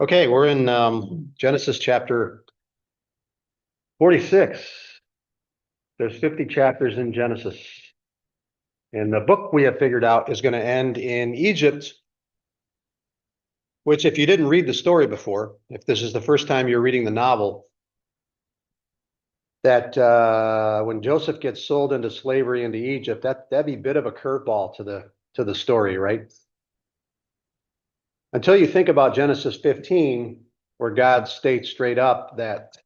Okay, we're in Genesis chapter 46. There's 50 chapters in Genesis. And the book we have figured out is going to end in Egypt, which if you didn't read the story before, if this is the first time you're reading the novel, that when Joseph gets sold into slavery into Egypt, that'd be a bit of a curveball to the story, right? Until you think about Genesis 15, where God states straight up that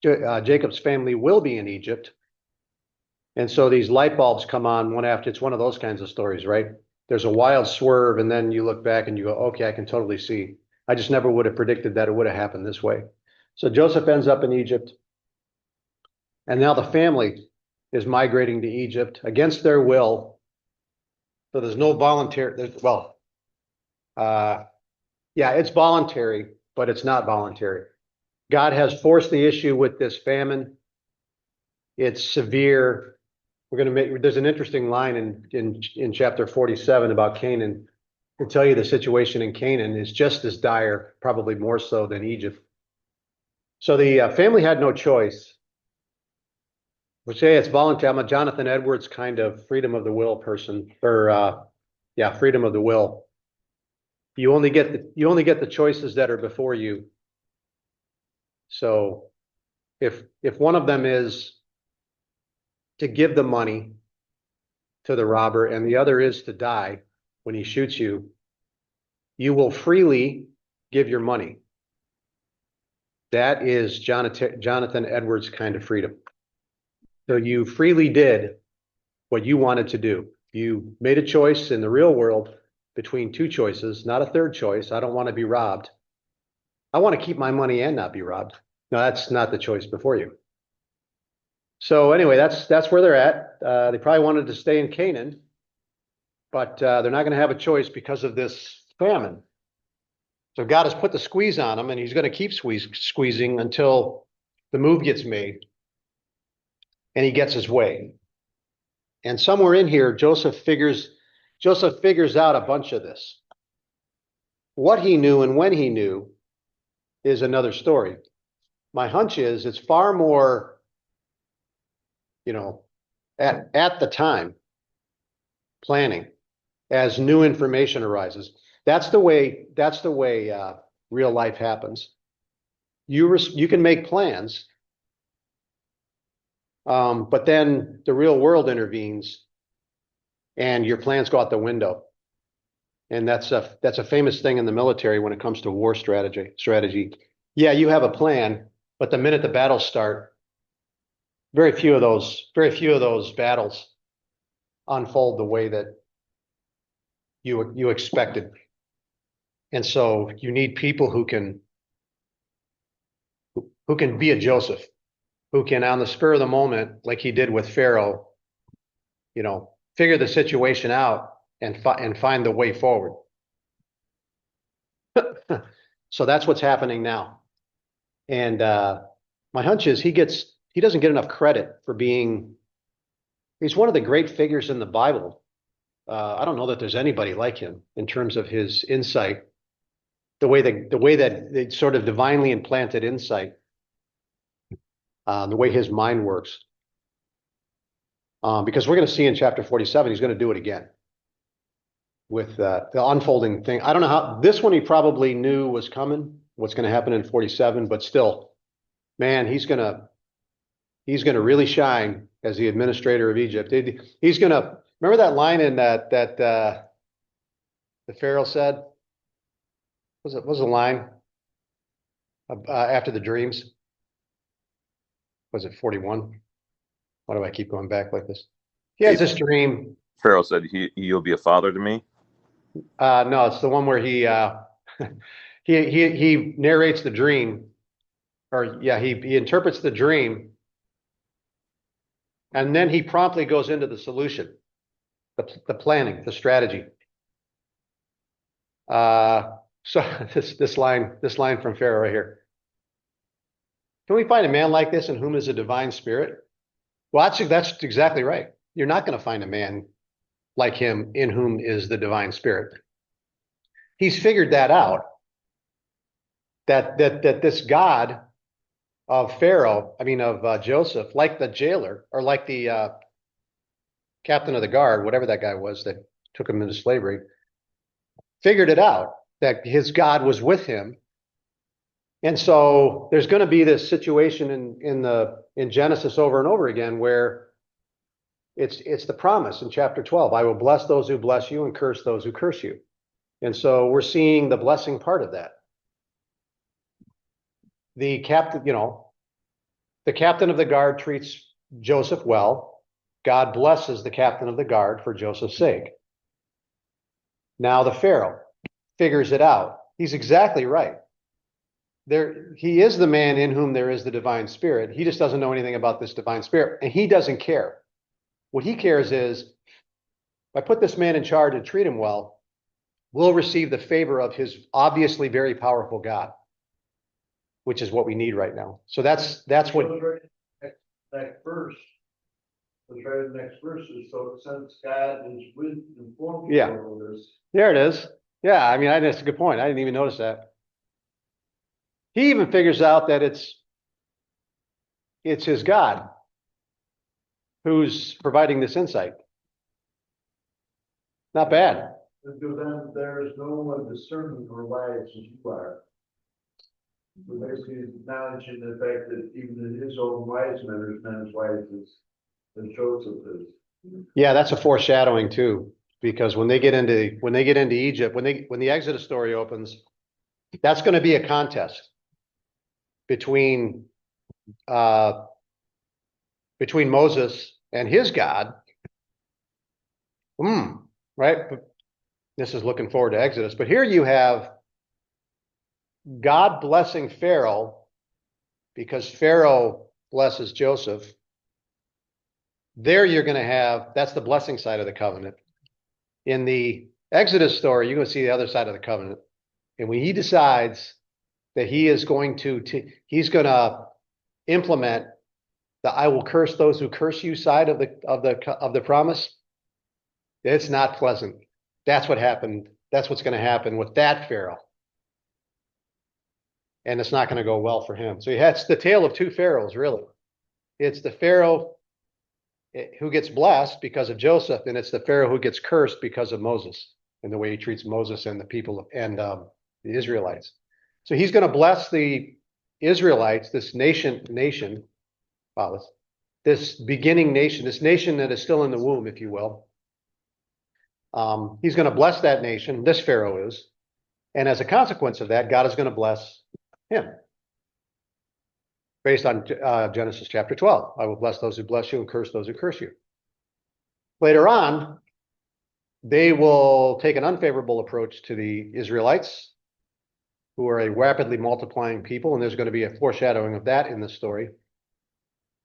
Jacob's family will be in Egypt. And so these light bulbs come on one after, it's one of those kinds of stories, right? There's a wild swerve, and then you look back and you go, okay, I can totally see. I just never would have predicted that it would have happened this way. So Joseph ends up in Egypt, and now the family is migrating to Egypt against their will. So there's no voluntary, yeah, it's voluntary, but it's not voluntary. God has forced the issue with this famine. It's severe. There's an interesting line in chapter 47 about Canaan to tell you the situation in Canaan is just as dire, probably more so than Egypt. So the family had no choice. We'll say it's voluntary. I'm a Jonathan Edwards kind of freedom of the will person, or freedom of the will. You only get the choices that are before you. So if one of them is to give the money to the robber and the other is to die when he shoots you, you will freely give your money. That is Jonathan Edwards kind of freedom. So you freely did what you wanted to do. You made a choice in the real world between two choices, not a third choice. I don't want to be robbed. I want to keep my money and not be robbed. No, that's not the choice before you. So anyway, that's where they're at. They probably wanted to stay in Canaan, but they're not going to have a choice because of this famine. So God has put the squeeze on them, and he's going to keep squeezing until the move gets made and he gets his way. And somewhere in here, Joseph figures out a bunch of this. What he knew and when he knew is another story. My hunch is it's far more, at the time planning as new information arises. That's the way real life happens. You can make plans, but then the real world intervenes and your plans go out the window. And that's a famous thing in the military when it comes to war strategy. Yeah, you have a plan, but the minute the battles start, very few of those battles unfold the way that you expected. And so you need people who can be a Joseph, who can, on the spur of the moment, like he did with Pharaoh, figure the situation out and find the way forward. So that's what's happening now. And my hunch is he doesn't get enough credit for he's one of the great figures in the Bible. I don't know that there's anybody like him in terms of his insight, the way that they sort of divinely implanted insight, the way his mind works. Because we're going to see in chapter 47, he's going to do it again with the unfolding thing. I don't know how this one he probably knew was coming, what's going to happen in 47, but still, man, he's going to really shine as the administrator of Egypt. He's going to remember that line in that the Pharaoh said. What was the line after the dreams? Was it 41? Why do I keep going back like this? He has this dream. Pharaoh said, "You'll be a father to me." No, it's the one where he he narrates the dream, or yeah, he interprets the dream, and then he promptly goes into the solution, the planning, the strategy. So this line from Pharaoh right here. Can we find a man like this in whom is a divine spirit? Well, that's exactly right. You're not going to find a man like him in whom is the divine spirit. He's figured that out. that this God of Pharaoh, of Joseph, like the jailer or like the captain of the guard, whatever that guy was that took him into slavery, figured it out that his God was with him. And so there's going to be this situation in Genesis over and over again where it's the promise in chapter 12. I will bless those who bless you and curse those who curse you. And so we're seeing the blessing part of that. The captain, the captain of the guard treats Joseph well. God blesses the captain of the guard for Joseph's sake. Now the Pharaoh figures it out. He's exactly right. He is the man in whom there is the divine spirit. He just doesn't know anything about this divine spirit, and he doesn't care. What he cares is, if I put this man in charge and treat him well, we'll receive the favor of his obviously very powerful God, which is what we need right now. So that's what. Next verse. Let's write the next verse. So since God is with informed you of all this. There it is. Yeah, that's a good point. I didn't even notice that. He even figures out that it's his God who's providing this insight. Not bad. Because then there is no one discerning or wise as you are. So basically acknowledging the fact that even in his own wise men, there's not as wise as Joseph is. Yeah, that's a foreshadowing too, because when they get into Egypt, when the Exodus story opens, that's going to be a contest between Moses and his God. Right? This is looking forward to Exodus. But here you have God blessing Pharaoh because Pharaoh blesses Joseph. There you're going to have, that's the blessing side of the covenant. In the Exodus story, you're going to see the other side of the covenant. And when he decides that he is going to implement the "I will curse those who curse you" side of the promise, it's not pleasant. That's what happened. That's what's going to happen with that Pharaoh. And it's not going to go well for him. So it's the tale of two Pharaohs, really. It's the Pharaoh who gets blessed because of Joseph, and it's the Pharaoh who gets cursed because of Moses and the way he treats Moses and the people and the Israelites. So he's going to bless the Israelites, this nation, wow, this beginning nation, this nation that is still in the womb, if you will. He's going to bless that nation, this Pharaoh is, and as a consequence of that, God is going to bless him. Based on Genesis chapter 12. I will bless those who bless you and curse those who curse you. Later on, they will take an unfavorable approach to the Israelites, who are a rapidly multiplying people, and there's going to be a foreshadowing of that in the story.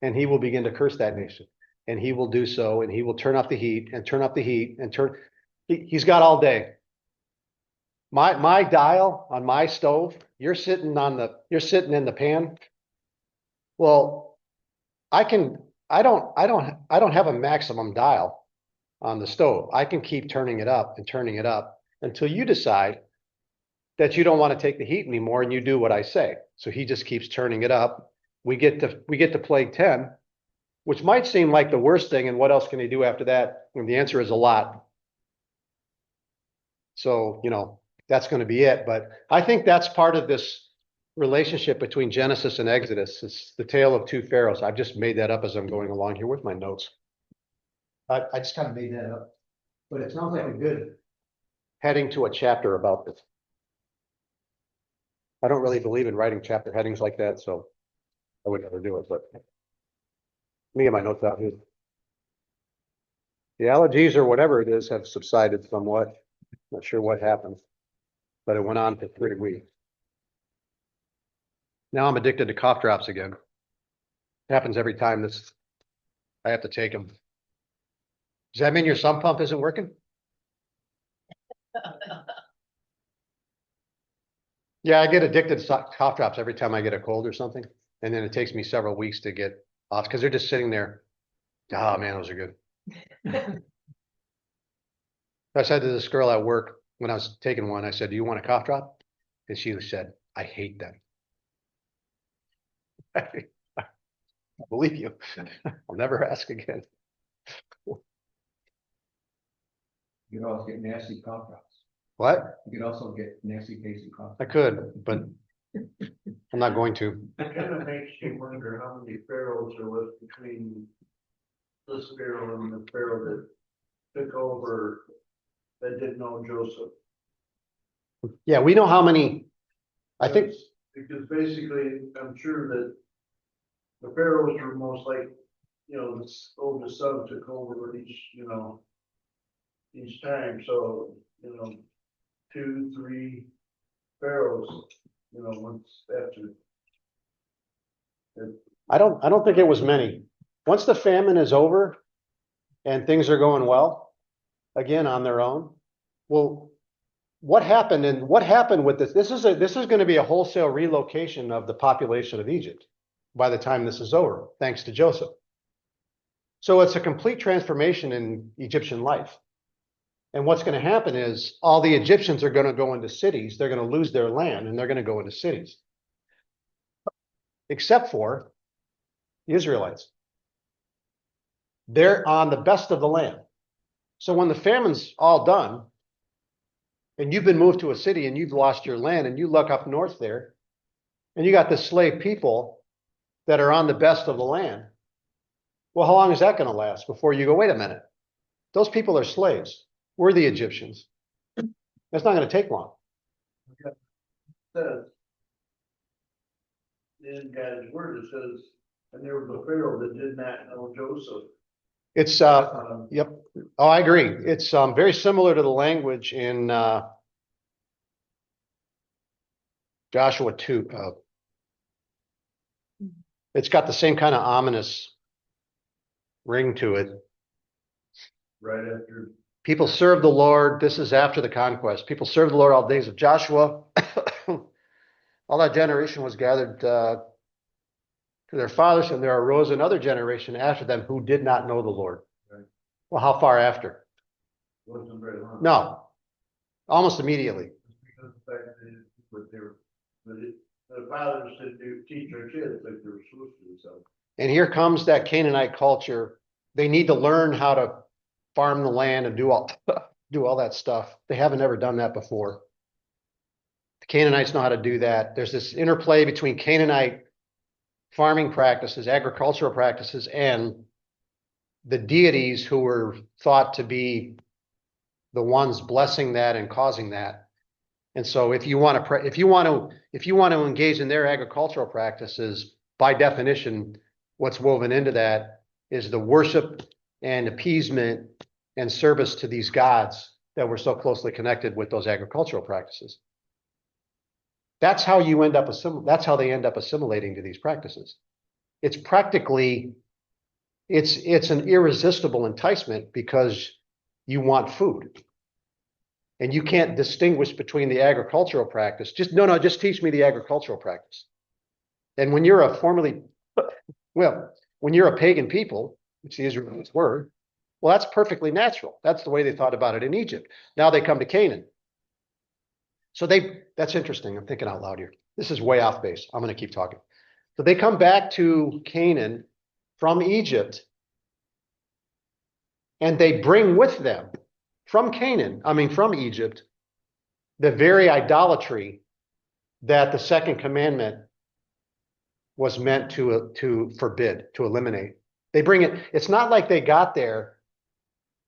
And he will begin to curse that nation. And he will do so, and he will turn up the heat and turn up the heat and turn. He's got all day. My dial on my stove, you're sitting in the pan. Well, I don't have a maximum dial on the stove. I can keep turning it up and turning it up until you decide that you don't want to take the heat anymore and you do what I say. So he just keeps turning it up. We get to plague 10, which might seem like the worst thing. And what else can he do after that? And the answer is a lot. So, that's going to be it. But I think that's part of this relationship between Genesis and Exodus. It's the tale of two Pharaohs. I've just made that up as I'm going along here with my notes. I just kind of made that up, but it sounds like a good heading to a chapter about this. I don't really believe in writing chapter headings like that, so I would never do it, but let me get my notes out here. The allergies or whatever it is have subsided somewhat. Not sure what happened, but it went on for 3 weeks. Now I'm addicted to cough drops again. It happens every time I have to take them. Does that mean your sump pump isn't working? Yeah, I get addicted to cough drops every time I get a cold or something. And then it takes me several weeks to get off because they're just sitting there. Oh man, those are good. I said to this girl at work when I was taking one, I said, "Do you want a cough drop?" And she said, I hate them. I believe you. I'll never ask again. You can also get nasty cough drops. What? You can also get nasty tasting cough. I could, but I'm not going to. It kind of makes you wonder how many pharaohs there was between this pharaoh and the pharaoh that took over, that didn't know Joseph. Yeah, we know how many, I think, Because basically, I'm sure that the pharaohs were most like, the oldest son took over each time, so, 2, 3 pharaohs, once after. I don't think it was many. Once the famine is over and things are going well, again, on their own, well, what happened with this? This is going to be a wholesale relocation of the population of Egypt by the time this is over, thanks to Joseph. So it's a complete transformation in Egyptian life. And what's going to happen is all the Egyptians are going to go into cities. They're going to lose their land and they're going to go into cities. Except for the Israelites. They're on the best of the land. So when the famine's all done, and you've been moved to a city and you've lost your land, and you look up north there, and you got the slave people that are on the best of the land. Well, how long is that going to last before you go, wait a minute, those people are slaves. We're the Egyptians. That's not going to take long. Says, in God's word, it says, and there was a pharaoh that did not know Joseph. It's, yep. Oh, I agree. It's very similar to the language in Joshua 2. It's got the same kind of ominous ring to it. Right after. People served the Lord. This is after the conquest. People served the Lord all the days of Joshua. All that generation was gathered to their fathers, and there arose another generation after them who did not know the Lord. Right. Well, how far after? Wasn't very long. No, almost immediately. Because the fact that the fathers didn't teach their kids like they were supposed to, so. And here comes that Canaanite culture. They need to learn how to farm the land and do all that stuff. They haven't ever done that before. The Canaanites know how to do that. There's this interplay between Canaanite farming practices, agricultural practices, and the deities who were thought to be the ones blessing that and causing that. And so if you want to engage in their agricultural practices, by definition, what's woven into that is the worship and appeasement and service to these gods that were so closely connected with those agricultural practices. That's how you end up that's how they end up assimilating to these practices. It's practically, it's an irresistible enticement because you want food. And you can't distinguish between the agricultural practice. Just teach me the agricultural practice. And when you're when you're a pagan people, which the Israelites were, well, that's perfectly natural. That's the way they thought about it in Egypt. Now they come to Canaan. So that's interesting. I'm thinking out loud here. This is way off base. I'm going to keep talking. So they come back to Canaan from Egypt, and they bring with them from Egypt, the very idolatry that the second commandment was meant to forbid, to eliminate. They bring it. It's not like they got there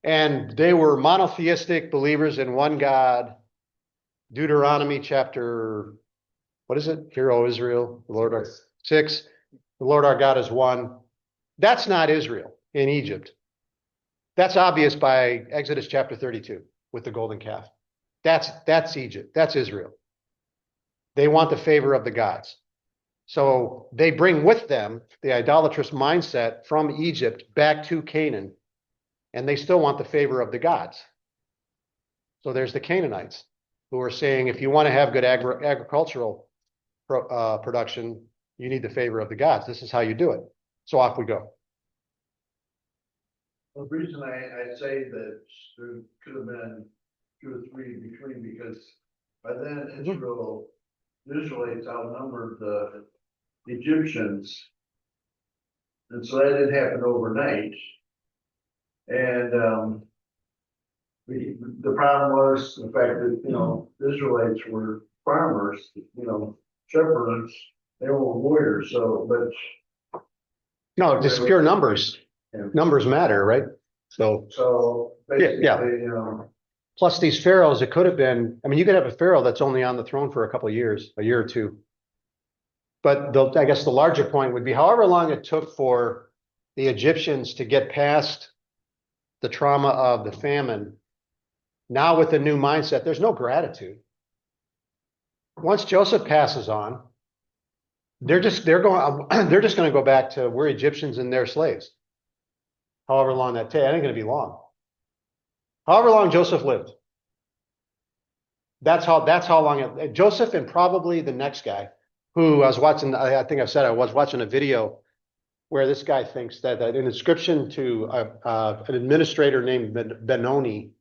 and they were monotheistic believers in one God. Deuteronomy chapter, what is it? Hear, O Israel, the Lord our 6. The Lord our God is one. That's not Israel in Egypt. That's obvious by Exodus chapter 32 with the golden calf. That's Egypt. That's Israel. They want the favor of the gods. So they bring with them the idolatrous mindset from Egypt back to Canaan, and they still want the favor of the gods. So there's the Canaanites who are saying, if you want to have good agricultural production, you need the favor of the gods. This is how you do it. So off we go. The reason I say that there could have been 2 or 3 between, because by then Israel Israelites outnumbered the Egyptians. And so that didn't happen overnight. And, the problem was the fact that, Israelites were farmers, shepherds, they were warriors, so, but. No, just pure numbers. Numbers matter, right? So So Yeah. basically, plus these pharaohs, it could have been, I mean, you could have a pharaoh that's only on the throne for a couple of years, a year or two. But I guess the larger point would be however long it took for the Egyptians to get past the trauma of the famine. Now with the new mindset, there's no gratitude. Once Joseph passes on, they're just going to go back to we're Egyptians and they're slaves. However long that takes, it ain't going to be long. However long Joseph lived. That's how long Joseph and probably the next guy who I was watching, I think I said I was watching a video where this guy thinks that an inscription to an administrator named Benoni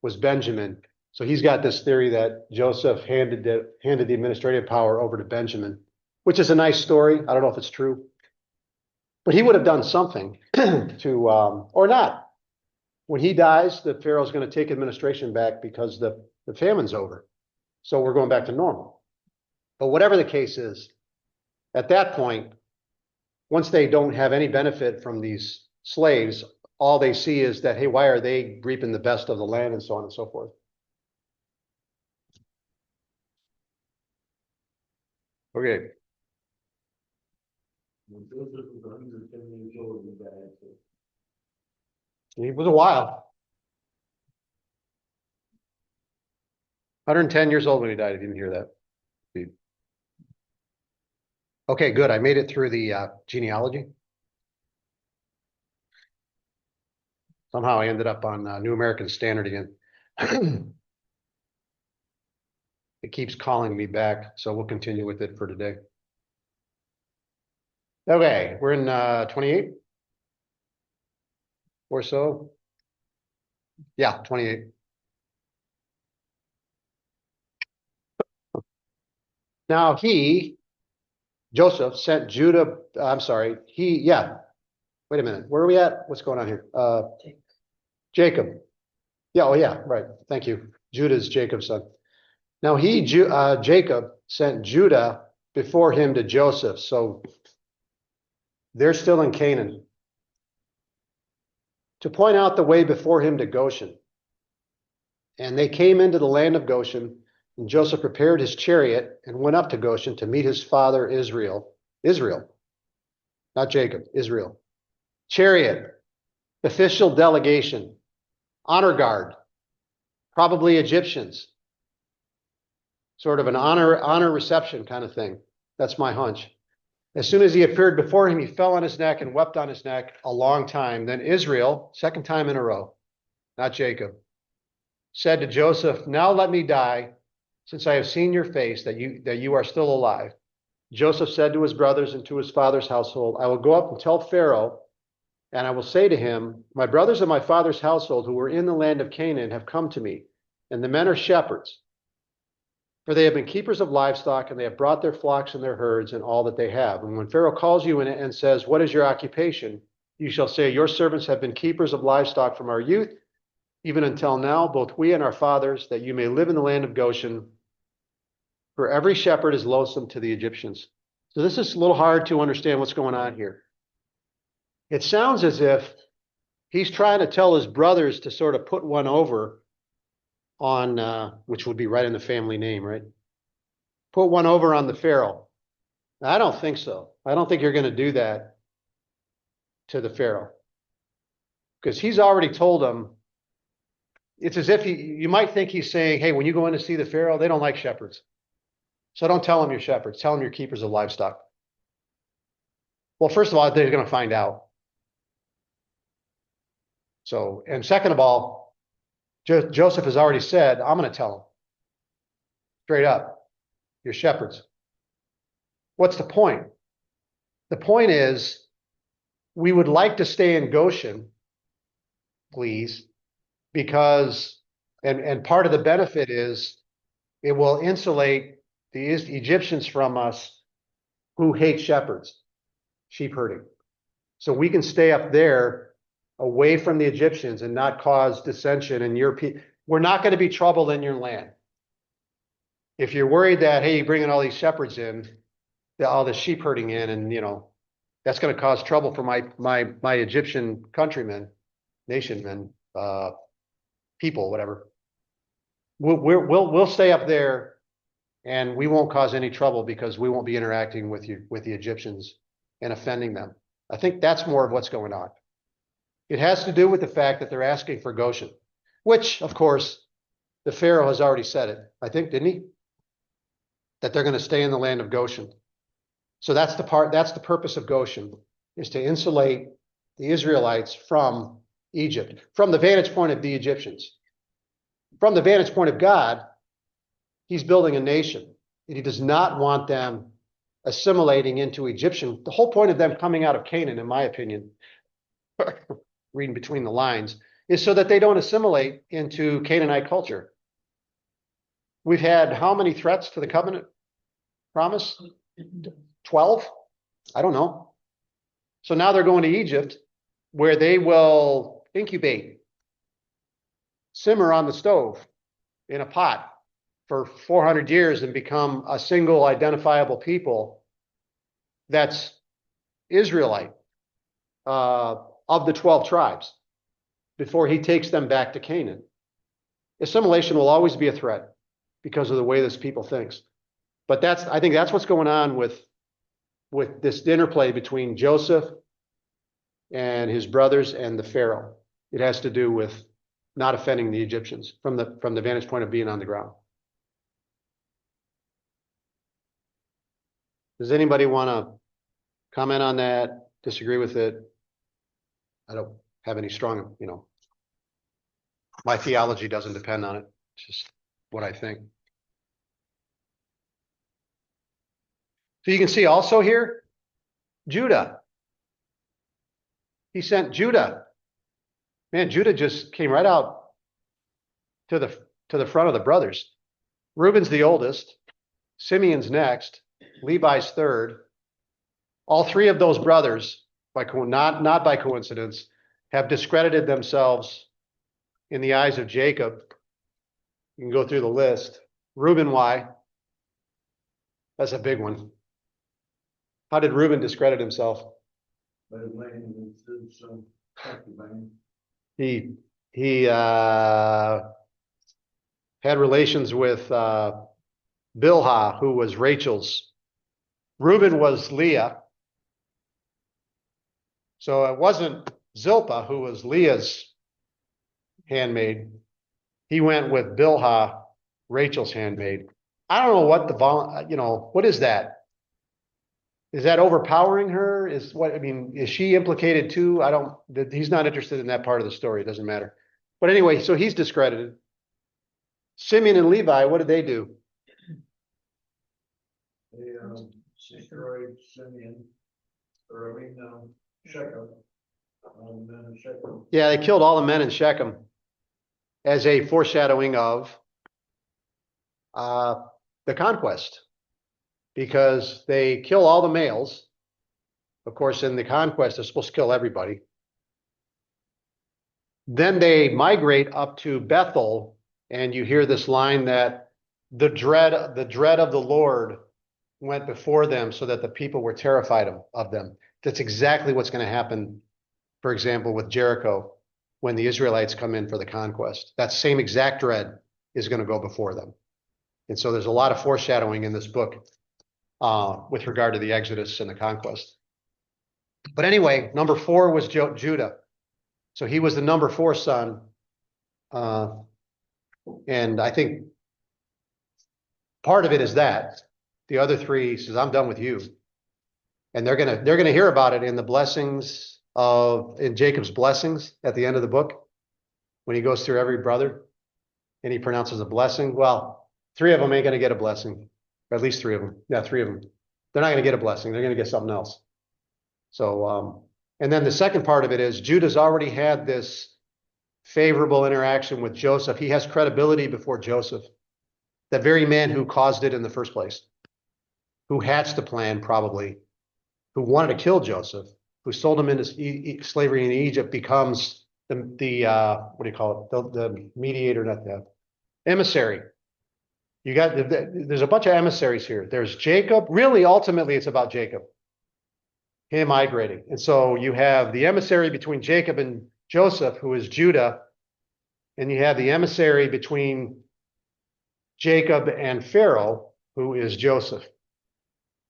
was Benjamin. So he's got this theory that Joseph handed the administrative power over to Benjamin, which is a nice story. I don't know if it's true, but he would have done something to, or not. When he dies, the Pharaoh's going to take administration back because the famine's over. So we're going back to normal. But whatever the case is, at that point, once they don't have any benefit from these slaves, all they see is that, hey, why are they reaping the best of the land and so on and so forth. Okay. Joseph was 110 years old when he died. It was a while. 110 years old when he died, if you didn't hear that. Okay, good. I made it through the genealogy. Somehow I ended up on New American Standard again. It keeps calling me back, so we'll continue with it for today. Okay, we're in 28 or so. Yeah, 28. Now Joseph sent Judah, I'm sorry, wait a minute, where are we at? What's going on here? Jacob. Yeah, oh yeah, right, thank you. Judah is Jacob's son. Now Jacob sent Judah before him to Joseph, so they're still in Canaan, to point out the way before him to Goshen. And they came into the land of Goshen, and Joseph prepared his chariot and went up to Goshen to meet his father Israel, not Jacob, Israel. Chariot, official delegation, honor guard, probably Egyptians. Sort of an honor reception kind of thing. That's my hunch. As soon as he appeared before him, he fell on his neck and wept on his neck a long time. Then Israel, second time in a row, not Jacob, said to Joseph, now let me die, since I have seen your face, that you are still alive. Joseph said to his brothers and to his father's household, I will go up and tell Pharaoh, and I will say to him, my brothers of my father's household who were in the land of Canaan have come to me, and the men are shepherds. For they have been keepers of livestock, and they have brought their flocks and their herds and all that they have. And when Pharaoh calls you in and says, what is your occupation? You shall say, your servants have been keepers of livestock from our youth, even until now, both we and our fathers, that you may live in the land of Goshen. For every shepherd is loathsome to the Egyptians. So this is a little hard to understand what's going on here. It sounds as if he's trying to tell his brothers to sort of put one over on, which would be right in the family name, right? Put one over on the Pharaoh. Now, I don't think so. I don't think you're going to do that to the Pharaoh, because he's already told them. It's as if you might think he's saying, hey, when you go in to see the Pharaoh, they don't like shepherds. So don't tell them you're shepherds. Tell them you're keepers of livestock. Well, first of all, they're going to find out. So, and second of all, Joseph has already said, I'm going to tell them straight up, you're shepherds. What's the point? The point is, we would like to stay in Goshen, please, because, and part of the benefit is it will insulate the Egyptians from us who hate shepherds, sheep herding. So we can stay up there away from the Egyptians and not cause dissension in your people. We're not going to be troubled in your land. If you're worried that, hey, you're bringing all these shepherds in, all the sheep herding in, and that's going to cause trouble for my Egyptian countrymen, nationmen, people, whatever. We'll stay up there, and we won't cause any trouble because we won't be interacting with the Egyptians and offending them. I think that's more of what's going on. It has to do with the fact that they're asking for Goshen, which, of course, the Pharaoh has already said it, I think, didn't he? That they're going to stay in the land of Goshen. So that's the purpose of Goshen, is to insulate the Israelites from Egypt, from the vantage point of the Egyptians. From the vantage point of God, he's building a nation, and he does not want them assimilating into Egyptian. The whole point of them coming out of Canaan, in my opinion, reading between the lines, is so that they don't assimilate into Canaanite culture. We've had how many threats to the covenant promise? 12? I don't know. So now they're going to Egypt, where they will incubate, simmer on the stove in a pot for 400 years and become a single identifiable people that's Israelite of the 12 tribes before he takes them back to Canaan. Assimilation will always be a threat because of the way this people thinks. But I think that's what's going on with this interplay between Joseph and his brothers and the Pharaoh. It has to do with not offending the Egyptians from the vantage point of being on the ground. Does anybody want to comment on that? Disagree with it? I don't have any strong, my theology doesn't depend on it. It's just what I think. So you can see also here, Judah. He sent Judah. Man, Judah just came right out to the front of the brothers. Reuben's the oldest. Simeon's next. Levi's third. All three of those brothers, not by coincidence, have discredited themselves in the eyes of Jacob. You can go through the list. Reuben, why? That's a big one. How did Reuben discredit himself? By laying with some concubine. He had relations with Bilhah, who was Rachel's. Reuben was Leah. So it wasn't Zilpah, who was Leah's handmaid. He went with Bilhah, Rachel's handmaid. I don't know what what is that? Is that overpowering her? Is she implicated too? He's not interested in that part of the story. It doesn't matter. But anyway, so he's discredited. Simeon and Levi, what did they do? They destroyed Simeon, Shechem. Shechem. Yeah, they killed all the men in Shechem as a foreshadowing of the conquest, because they kill all the males. Of course, in the conquest, they're supposed to kill everybody. Then they migrate up to Bethel, and you hear this line that the dread of the Lord went before them so that the people were terrified of them. That's exactly what's going to happen, for example, with Jericho when the Israelites come in for the conquest. That same exact dread is going to go before them. And so there's a lot of foreshadowing in this book with regard to the Exodus and the conquest. But anyway, number 4 was Judah. So he was the number 4 son. And I think part of it is that. The other 3, he says, I'm done with you. And they're gonna hear about it in the blessings in Jacob's blessings at the end of the book, when he goes through every brother and he pronounces a blessing. Well, 3 of them ain't gonna get a blessing. Or at least 3 of them. Yeah, 3 of them. They're not gonna get a blessing. They're gonna get something else. So, and then the second part of it is Judah's already had this favorable interaction with Joseph. He has credibility before Joseph. that very man who caused it in the first place, who hatched the plan probably, who wanted to kill Joseph, who sold him into slavery in Egypt, becomes the what do you call it? The mediator, not the emissary. You got, there's a bunch of emissaries here. There's Jacob. Really, ultimately, it's about Jacob, him migrating. And so you have the emissary between Jacob and Joseph, who is Judah, and you have the emissary between Jacob and Pharaoh, who is Joseph.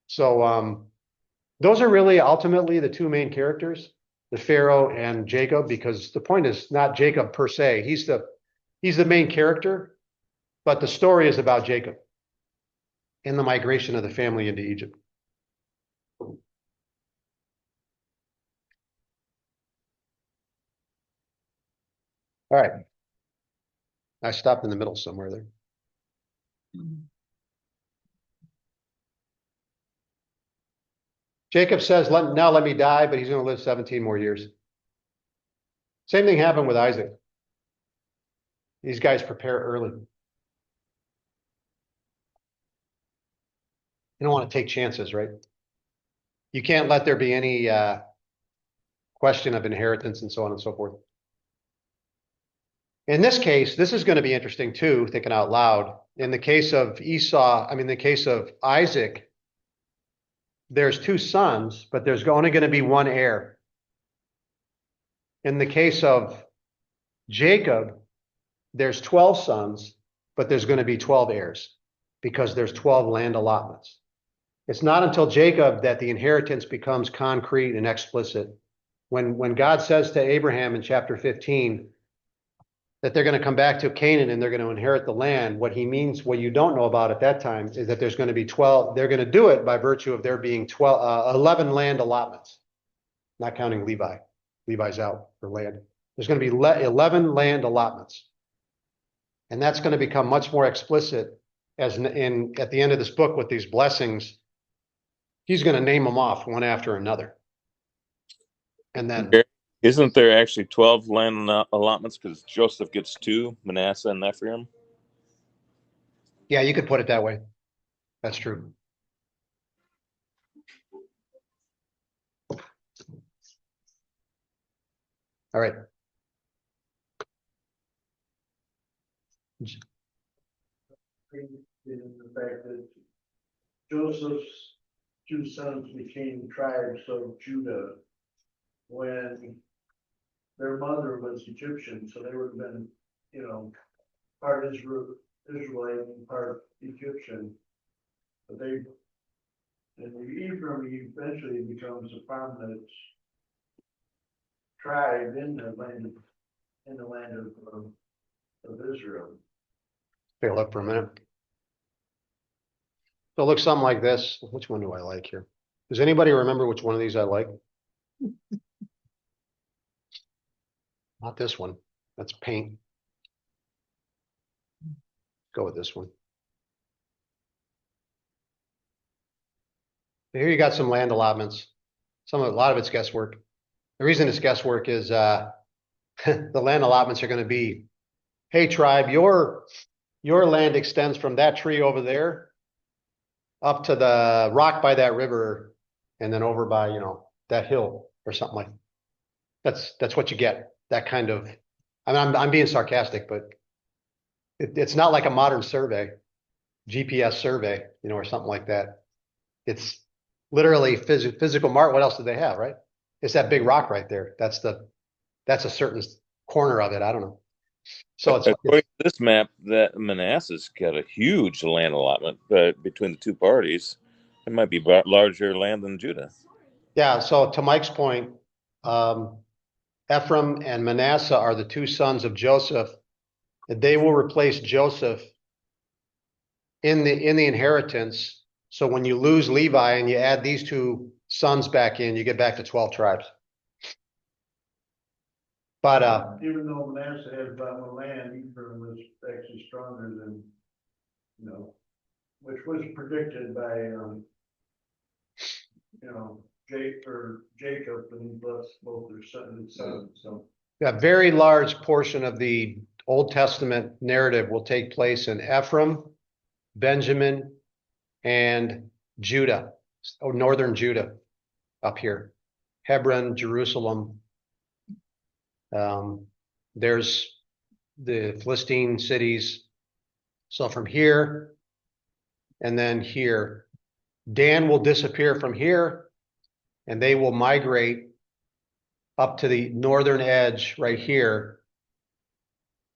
So those are really ultimately the two main characters, the Pharaoh and Jacob, because the point is not Jacob per se. He's the main character, but the story is about Jacob and the migration of the family into Egypt. All right. I stopped in the middle somewhere there. Jacob says, now let me die, but he's going to live 17 more years. Same thing happened with Isaac. These guys prepare early. You don't want to take chances, right? You can't let there be any question of inheritance and so on and so forth. In this case, this is going to be interesting too, thinking out loud. In the case of the case of Isaac, there's two sons, but there's only going to be one heir. In the case of Jacob, there's 12 sons, but there's going to be 12 heirs because there's 12 land allotments. It's not until Jacob that the inheritance becomes concrete and explicit. When God says to Abraham in chapter 15 that they're going to come back to Canaan and they're going to inherit the land, what he means, what you don't know about at that time, is that there's going to be 12. They're going to do it by virtue of there being 11 land allotments, not counting Levi. Levi's out for land. There's going to be 11 land allotments. And that's going to become much more explicit as at the end of this book with these blessings. He's going to name them off one after another. And then isn't there actually 12 land allotments because Joseph gets 2, Manasseh and Ephraim? Yeah, you could put it that way. That's true. All right. In the fact that Joseph's 2 sons became tribes of Judah when their mother was Egyptian, so they would have been, part Israelite and part Egyptian. But and Ephraim eventually becomes a prominent tribe in the land of Israel. Take a look for a minute. So it looks something like this. Which one do I like here? Does anybody remember which one of these I like? Not this one. That's paint. Go with this one. Here you got some land allotments. A lot of it's guesswork. The reason it's guesswork is the land allotments are going to be, hey tribe, your land extends from that tree over there up to the rock by that river, and then over by that hill or something like that. That's what you get. That kind of, I'm being sarcastic, but it's not like a modern survey, GPS survey, or something like that. It's literally physical mark. What else do they have, right? It's that big rock right there. That's a certain corner of it. I don't know. So according to this map, that Manasseh's got a huge land allotment, but between the two parties, it might be larger land than Judah. Yeah. So to Mike's point, Ephraim and Manasseh are the 2 sons of Joseph, and they will replace Joseph in the inheritance. So when you lose Levi and you add these 2 sons back in, you get back to 12 tribes. But even though Manasseh had more land, Ephraim was actually stronger than, which was predicted by, Jacob, and he blessed both their sons. So a very large portion of the Old Testament narrative will take place in Ephraim Benjamin, and Judah, or northern Judah up here. Hebron, Jerusalem. There's the Philistine cities. So from here and then here, Dan will disappear from here and they will migrate up to the northern edge right here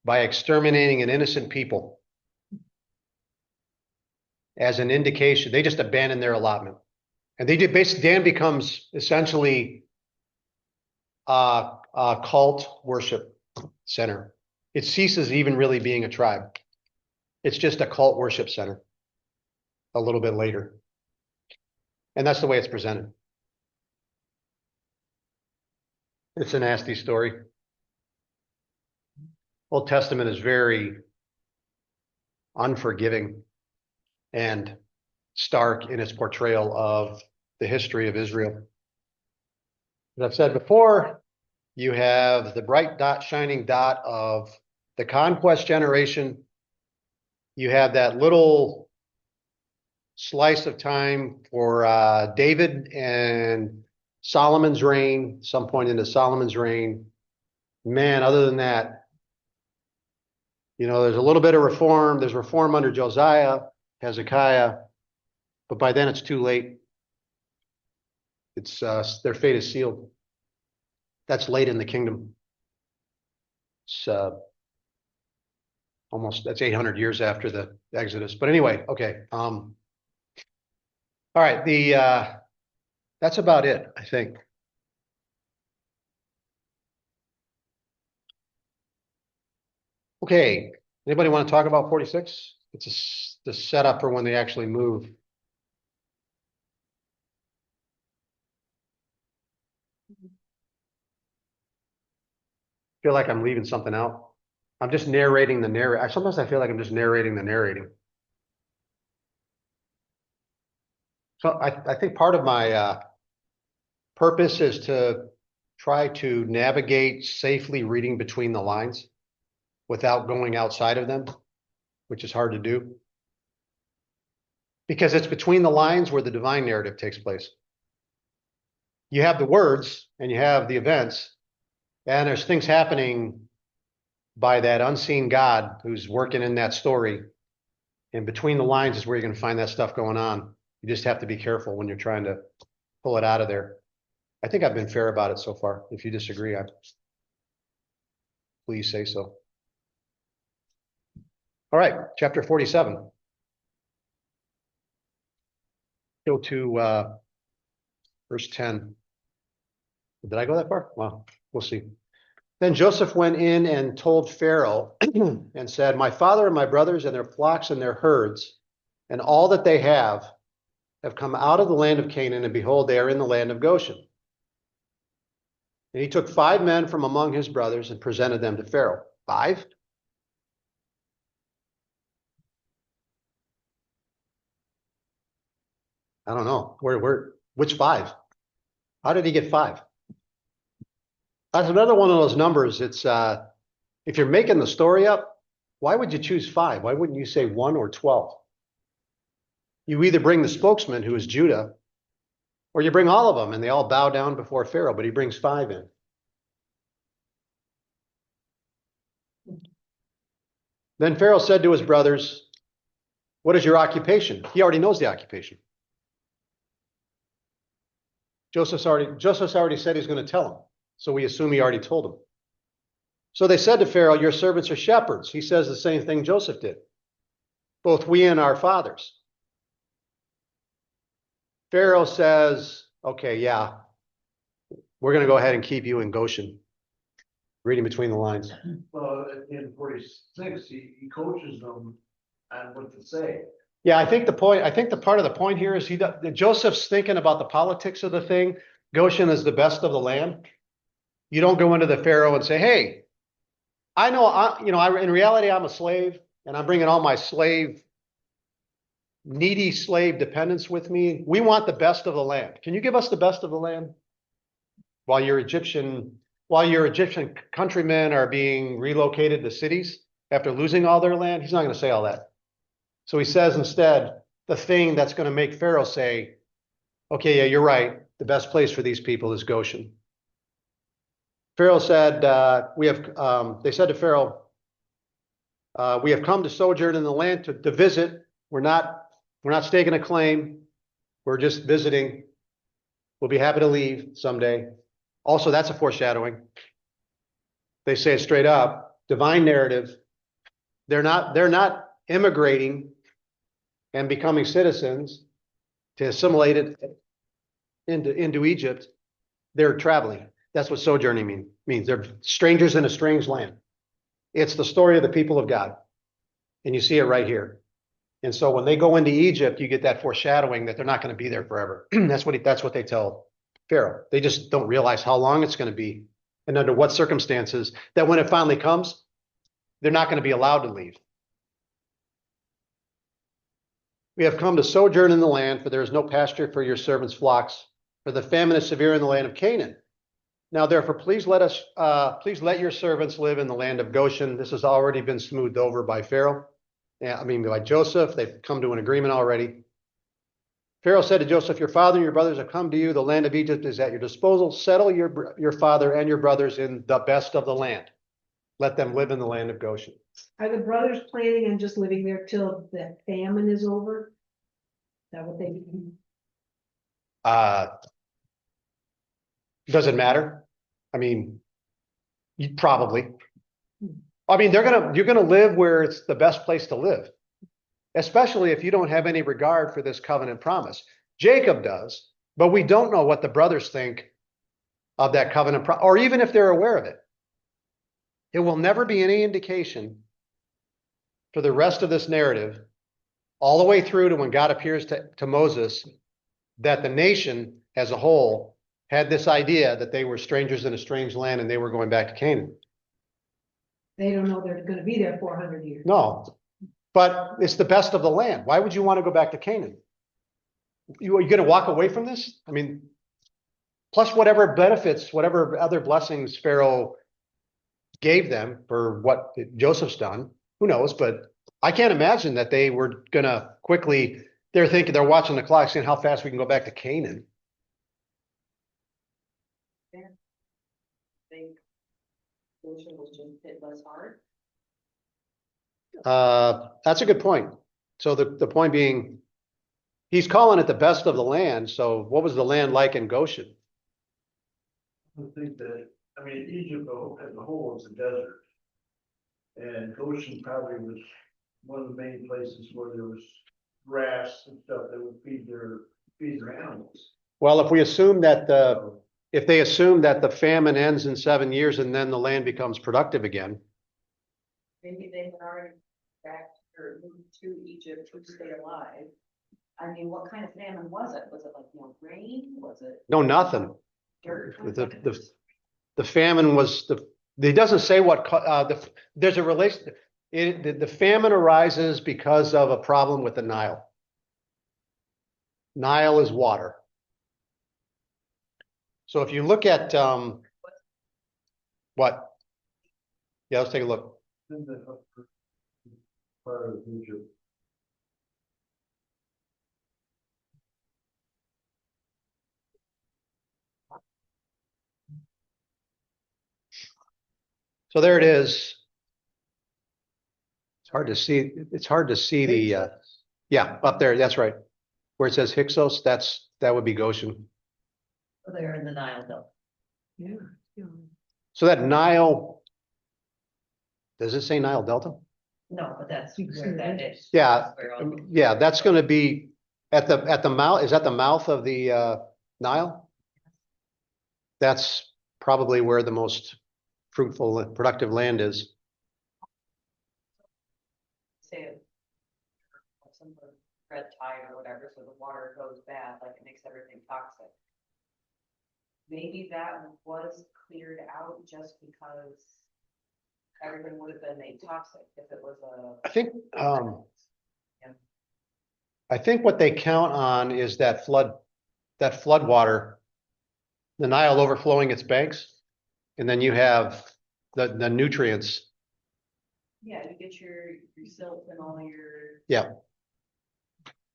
by exterminating an innocent people as an indication. They just abandon their allotment. And they did basically, Dan becomes essentially a cult worship center. It ceases even really being a tribe. It's just a cult worship center a little bit later. And that's the way it's presented. It's a nasty story. Old Testament is very unforgiving and stark in its portrayal of the history of Israel. As I've said before, you have the bright dot, shining dot of the conquest generation. You have that little slice of time for David and Solomon's reign, some point into Solomon's reign. Man, other than that, there's a little bit of reform. There's reform under Josiah, Hezekiah, but by then it's too late. It's their fate is sealed. That's late in the kingdom. It's that's 800 years after the Exodus. But anyway, okay. All right, that's about it, I think. Okay, anybody want to talk about 46? It's the setup for when they actually move. Feel like I'm leaving something out. I'm just narrating the narrative. Sometimes I feel like I'm just narrating the narrating. So I think part of my purpose is to try to navigate safely reading between the lines without going outside of them, which is hard to do. Because it's between the lines where the divine narrative takes place. You have the words and you have the events, and there's things happening by that unseen God who's working in that story. And between the lines is where you're going to find that stuff going on. You just have to be careful when you're trying to pull it out of there. I think I've been fair about it so far. If you disagree, please say so. All right, chapter 47. Go to verse 10. Did I go that far? Well, we'll see. Then Joseph went in and told Pharaoh and said, my father and my brothers and their flocks and their herds and all that they have come out of the land of Canaan, and behold, they are in the land of Goshen. And he took 5 men from among his brothers and presented them to Pharaoh. 5? I don't know. Which 5? How did he get 5? That's another one of those numbers. It's if you're making the story up, why would you choose 5? Why wouldn't you say 1 or 12? You either bring the spokesman, who is Judah, or you bring all of them and they all bow down before Pharaoh, but he brings 5 in. Then Pharaoh said to his brothers, what is your occupation? He already knows the occupation. Joseph's already said he's going to tell him. So we assume he already told him. So they said to Pharaoh, your servants are shepherds. He says the same thing Joseph did. Both we and our fathers. Pharaoh says, okay, yeah, we're going to go ahead and keep you in Goshen. Reading between the lines. Well, in 46, he coaches them on what to say. Yeah, I think the part of the point here is Joseph's thinking about the politics of the thing. Goshen is the best of the land. You don't go into the Pharaoh and say, hey, I know, in reality, I'm a slave and I'm bringing all my needy slave dependents with me. We want the best of the land. Can you give us the best of the land? While your Egyptian countrymen are being relocated to cities after losing all their land, he's not going to say all that. So he says instead, the thing that's going to make Pharaoh say, okay, yeah, you're right. The best place for these people is Goshen. Pharaoh said, they said to Pharaoh, we have come to sojourn in the land to visit. We're not staking a claim. We're just visiting. We'll be happy to leave someday. Also, that's a foreshadowing. They say it straight up, divine narrative. They're not immigrating and becoming citizens to assimilate it into Egypt. They're traveling. That's what sojourning means. They're strangers in a strange land. It's the story of the people of God. And you see it right here. And so when they go into Egypt, you get that foreshadowing that they're not going to be there forever. That's what they tell Pharaoh. They just don't realize how long it's going to be and under what circumstances, that when it finally comes, they're not going to be allowed to leave. We have come to sojourn in the land, for there is no pasture for your servants' flocks, for the famine is severe in the land of Canaan. Now, therefore, please let your servants live in the land of Goshen. This has already been smoothed over by Pharaoh. By Joseph. They've come to an agreement already. Pharaoh said to Joseph, your father and your brothers have come to you. The land of Egypt is at your disposal. Settle your father and your brothers in the best of the land. Let them live in the land of Goshen. Are the brothers planning on just living there till the famine is over? Is that what they do? Does it matter? I mean, probably. I mean, you're gonna live where it's the best place to live, especially if you don't have any regard for this covenant promise. Jacob does, but we don't know what the brothers think of that covenant, or even if they're aware of it. It will never be any indication for the rest of this narrative, all the way through to when God appears to Moses, that the nation as a whole had this idea that they were strangers in a strange land and they were going back to Canaan. They don't know they're gonna be there 400 years. No, but it's the best of the land. Why would you want to go back to Canaan? Are you going to walk away from this? I mean, plus whatever benefits, whatever other blessings Pharaoh gave them for what Joseph's done, who knows? But I can't imagine that they were going to quickly, they're watching the clock, seeing how fast we can go back to Canaan. Think Goshen was just hit less hard. That's a good point. So the point being, he's calling it the best of the land. So what was the land like in Goshen? I think that, Egypt as a whole is a desert. And Goshen probably was one of the main places where there was grass and stuff that would feed their animals. Well, if we assume that if they assume that the famine ends in 7 years and then the land becomes productive again. Maybe they had already back or moved to Egypt to stay alive. I mean, what kind of famine was it? Was it like, rain? Was it No, nothing. dirt? The famine was it doesn't say what, there's a relation. The famine arises because of a problem with the Nile. Nile is water. So if you look at, what? Yeah, let's take a look. In the upper part of Egypt. So there it is. It's hard to see. It's hard to see the, yeah, up there. That's right. Where it says Hyksos, that would be Goshen. They're in the Nile Delta. Yeah. So that Nile, does it say Nile Delta? No, but that's where that is. Yeah, yeah, that's going to be at the mouth. Is that the mouth of the Nile? That's probably where the most fruitful and productive land is. Say some sort of red tide or whatever, so the water goes bad, like it makes everything toxic. Maybe that was cleared out just because everything would have been made toxic if it was I think what they count on is that flood water, the Nile overflowing its banks, and then you have the nutrients. Yeah, you get your silt and all your. Yeah.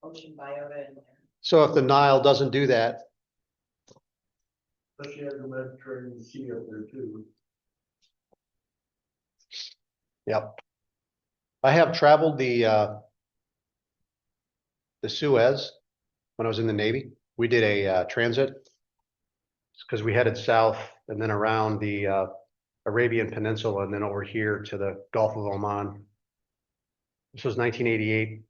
ocean biota in there. So if the Nile doesn't do that, Especially have the Mediterranean Sea up there too. yep. I have traveled the Suez when I was in the Navy. We did a transit because we headed south and then around the Arabian Peninsula and then over here to the Gulf of Oman. This was 1988.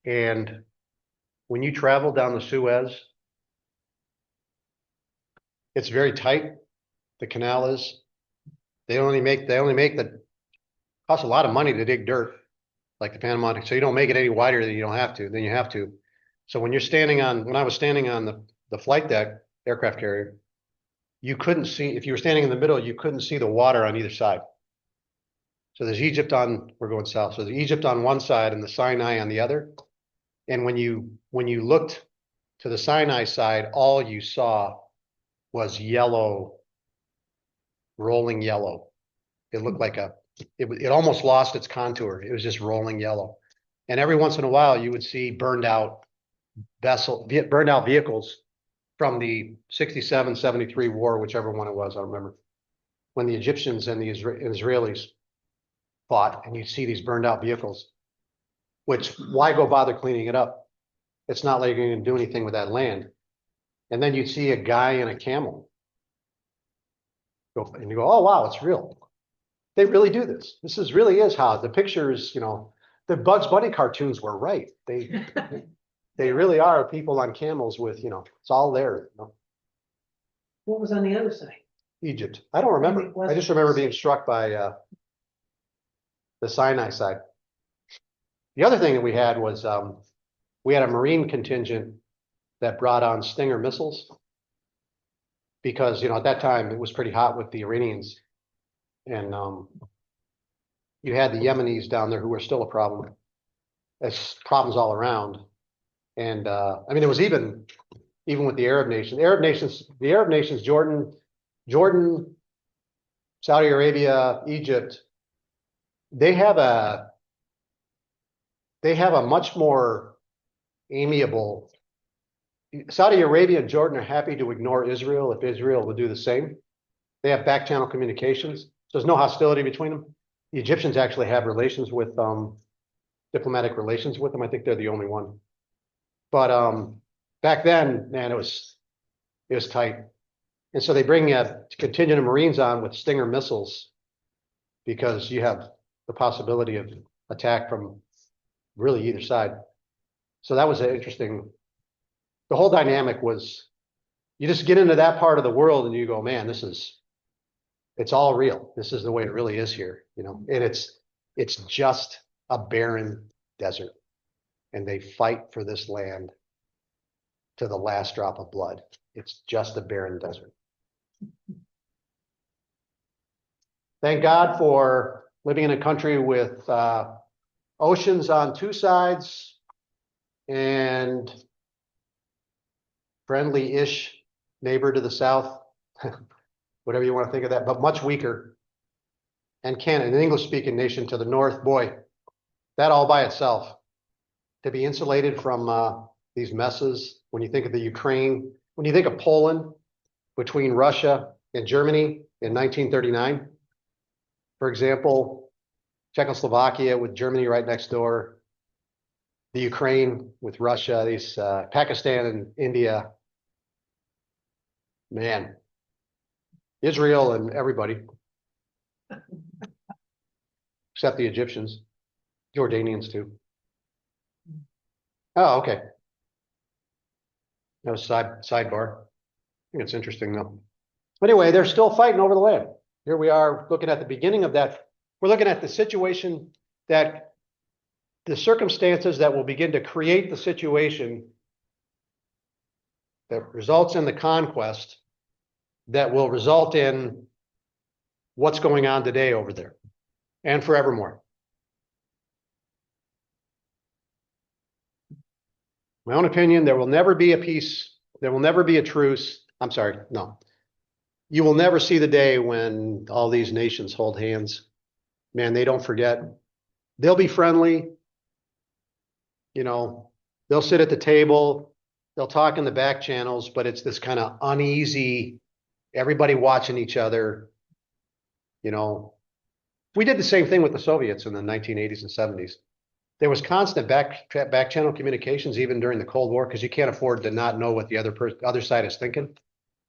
And when you travel down the Suez, it's very tight. The canal is. They only make the costs a lot of money to dig dirt, like the Panama. So you don't make it any wider than you have to. So when I was standing on the flight deck, aircraft carrier, you couldn't see, if you were standing in the middle, you couldn't see the water on either side. So there's Egypt we're going south. So there's Egypt on one side and the Sinai on the other. And when you looked to the Sinai side, all you saw was yellow, rolling yellow. It looked like it almost lost its contour. It was just rolling yellow. And every once in a while you would see burned out vehicles from the 67, 73 war, whichever one it was, I don't remember. When the Egyptians and the Israelis fought, and you'd see these burned out vehicles, which why go bother cleaning it up? It's not like you're going to do anything with that land. And then you'd see a guy in a camel. And you go, oh, wow, it's real. They really do this. Really is how the pictures, the Bugs Bunny cartoons were right. They really are people on camels with, it's all there. What was on the other side? Egypt. I don't remember. I just remember being struck by the Sinai side. The other thing that we had was we had a Marine contingent that brought on Stinger missiles because, at that time it was pretty hot with the Iranians. And you had the Yemenis down there who were still a problem. There's problems all around. And it was even with the Arab nations. The Arab nations, Jordan, Saudi Arabia, Egypt, they have a much more amiable. Saudi Arabia and Jordan are happy to ignore Israel if Israel would do the same. They have back channel communications. So there's no hostility between them. The Egyptians actually have relations with diplomatic relations with them. I think they're the only one. But back then, man, it was tight. And so they bring a contingent of Marines on with Stinger missiles because you have the possibility of attack from really either side. So that was interesting. The whole dynamic was, you just get into that part of the world and you go, man, it's all real. This is the way it really is here, and it's just a barren desert. And they fight for this land to the last drop of blood. It's just a barren desert. Thank God for living in a country with oceans on two sides and friendly-ish neighbor to the south, whatever you want to think of that, but much weaker. And Canada, an English-speaking nation to the north, boy, that all by itself. To be insulated from these messes, when you think of the Ukraine, when you think of Poland between Russia and Germany in 1939, for example, Czechoslovakia with Germany right next door, the Ukraine with Russia, these Pakistan and India, man, Israel and everybody, except the Egyptians, Jordanians too. Oh, okay. That was sidebar. I think it's interesting though. Anyway, they're still fighting over the land. Here we are looking at the beginning of that. We're looking at the situation that the circumstances that will begin to create the situation that results in the conquest that will result in what's going on today over there and forevermore. My own opinion, there will never be a peace. There will never be a truce. I'm sorry, no. You will never see the day when all these nations hold hands. Man, they don't forget. They'll be friendly. you know, they'll sit at the table, they'll talk in the back channels, but it's this kind of uneasy, everybody watching each other. You know, we did the same thing with the Soviets in the 1980s and 70s. There was constant back channel communications even during the Cold War because you can't afford to not know what the other side is thinking.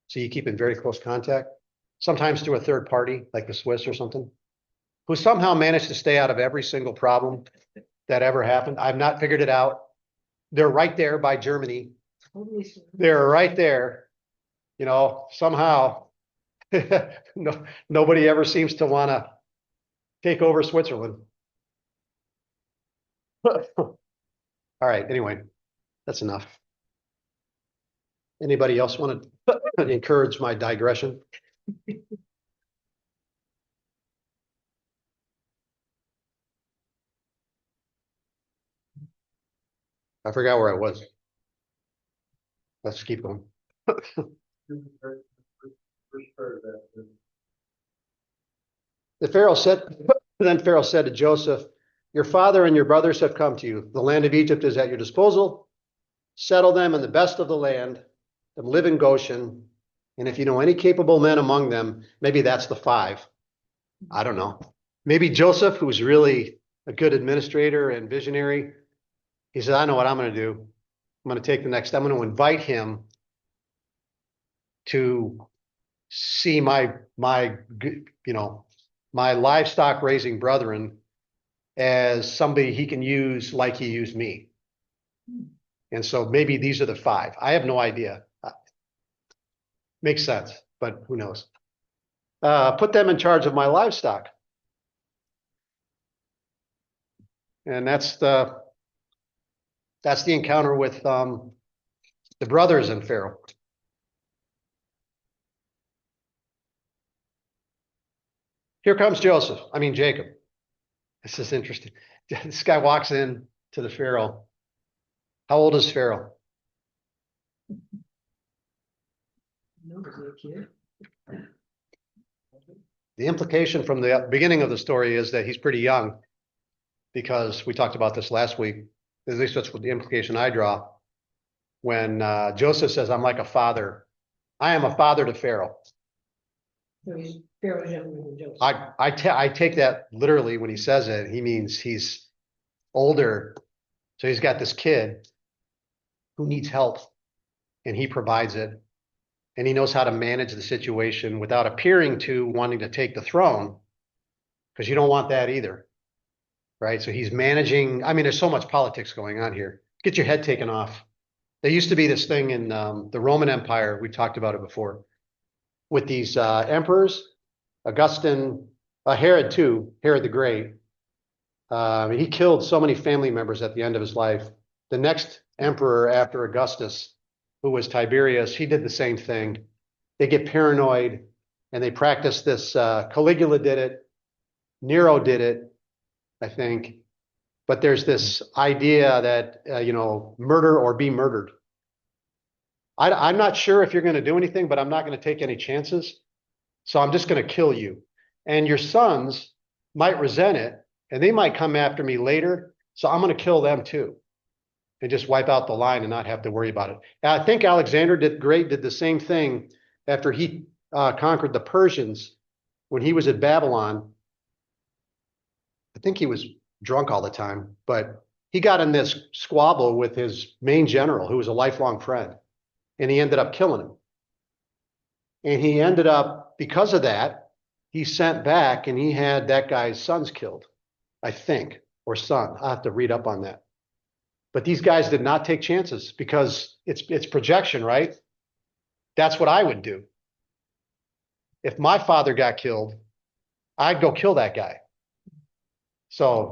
So you keep in very close contact, sometimes through a third party like the Swiss or something, who somehow managed to stay out of every single problem that ever happened. I've not figured it out. They're right there by Germany. Totally sure. They're right there. You know, somehow nobody ever seems to want to take over Switzerland. All right, anyway, that's enough. Anybody else want to encourage my digression? I forgot where I was. Let's keep going. First part of that. Then Pharaoh said to Joseph, your father and your brothers have come to you. The land of Egypt is at your disposal. Settle them in the best of the land and live in Goshen. And if you know any capable men among them, maybe that's the 5. I don't know. Maybe Joseph, who's really a good administrator and visionary, he said, I know what I'm going to do. I'm going to take the next, I'm going to invite him to see my livestock raising brethren as somebody he can use like he used me. And so maybe these are the 5. I have no idea. Makes sense, but who knows? Put them in charge of my livestock. And that's the encounter with the brothers and Pharaoh. Here comes Jacob. This is interesting. This guy walks in to the Pharaoh. How old is Pharaoh? No, is he a kid? The implication from the beginning of the story is that he's pretty young, because we talked about this last week. At least that's what the implication I draw. When Joseph says, I'm like a father, I am a father to Pharaoh. So he's Pharaoh's younger than Joseph. I take that literally when he says it. He means he's older. So he's got this kid who needs help, and he provides it. And he knows how to manage the situation without appearing to wanting to take the throne, because you don't want that either. Right? So he's managing. I mean, there's so much politics going on here. Get your head taken off. There used to be this thing in the Roman Empire. We talked about it before, with these emperors, Augustine, Herod too, Herod the Great. He killed so many family members at the end of his life. The next emperor after Augustus, who was Tiberius, he did the same thing. They get paranoid and they practice this. Caligula did it. Nero did it, I think. But there's this idea that, murder or be murdered. I'm not sure if you're going to do anything, but I'm not going to take any chances. So I'm just going to kill you. And your sons might resent it, and they might come after me later. So I'm going to kill them too, and just wipe out the line and not have to worry about it. And I think Alexander did the same thing after he conquered the Persians when he was at Babylon. I think he was drunk all the time, but he got in this squabble with his main general, who was a lifelong friend, and he ended up killing him. And he ended up, because of that, he sent back and he had that guy's sons killed, I think, or son. I'll have to read up on that. But these guys did not take chances, because it's projection, right? That's what I would do. If my father got killed, I'd go kill that guy. So,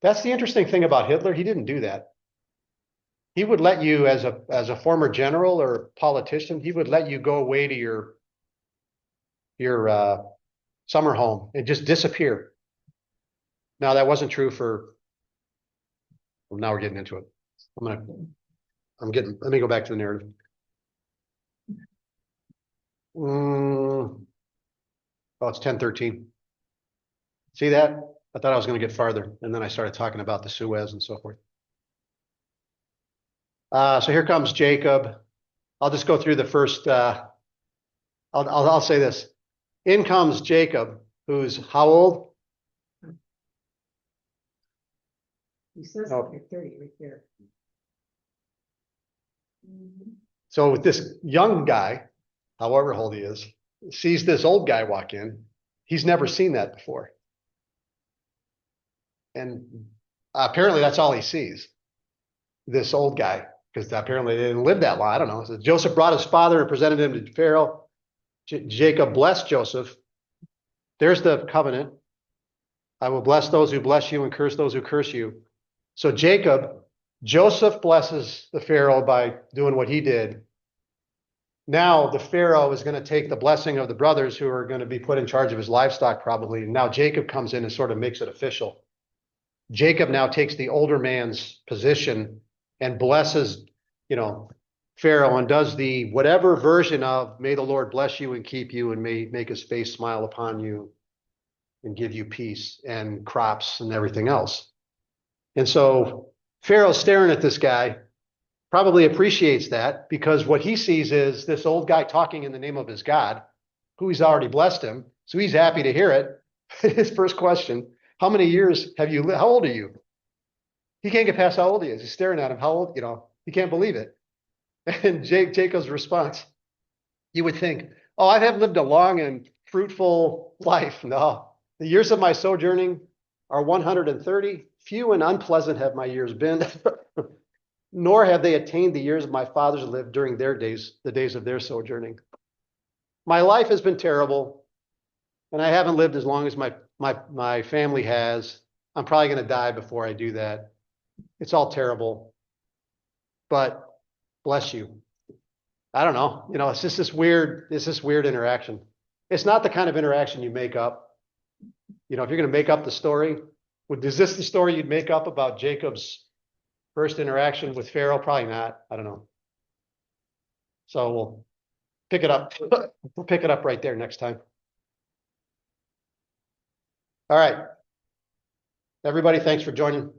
that's the interesting thing about Hitler. He didn't do that. He would let you, as a former general or politician, he would let you go away to your summer home and just disappear. Now, that wasn't true well, now we're getting into it. Let me go back to the narrative. Oh, it's 10:13. See that? I thought I was going to get farther, and then I started talking about the Suez and so forth. So here comes Jacob. I'll just go through the first, I'll say this. In comes Jacob, who's how old? He says Oh. like 30 right there. So with this young guy, however old he is, sees this old guy walk in. He's never seen that before. And apparently that's all he sees. This old guy, because apparently they didn't live that long. I don't know. So Joseph brought his father and presented him to Pharaoh. Jacob blessed Joseph. There's the covenant. I will bless those who bless you and curse those who curse you. So Joseph blesses the Pharaoh by doing what he did. Now the Pharaoh is going to take the blessing of the brothers who are going to be put in charge of his livestock probably. And now Jacob comes in and sort of makes it official. Jacob now takes the older man's position and blesses, Pharaoh, and does the whatever version of may the Lord bless you and keep you and may make his face smile upon you and give you peace and crops and everything else. And so Pharaoh's staring at this guy, probably appreciates that because what he sees is this old guy talking in the name of his God, who he's already blessed him. So he's happy to hear it. His first question, how many years have you lived? How old are you? He can't get past how old he is. He's staring at him. How old, he can't believe it. And Jacob's response, you would think, oh, I haven't lived a long and fruitful life. No, the years of my sojourning are 130. Few and unpleasant have my years been, nor have they attained the years my fathers lived during their days, the days of their sojourning. My life has been terrible, and I haven't lived as long as my family has. I'm probably going to die before I do that. It's all terrible, but bless you. I don't know. It's just this weird interaction. It's not the kind of interaction you make up. If you're going to make up the story, is this the story you'd make up about Jacob's first interaction with Pharaoh? Probably not. I don't know. So we'll pick it up. We'll pick it up right there next time. All right. Everybody, thanks for joining.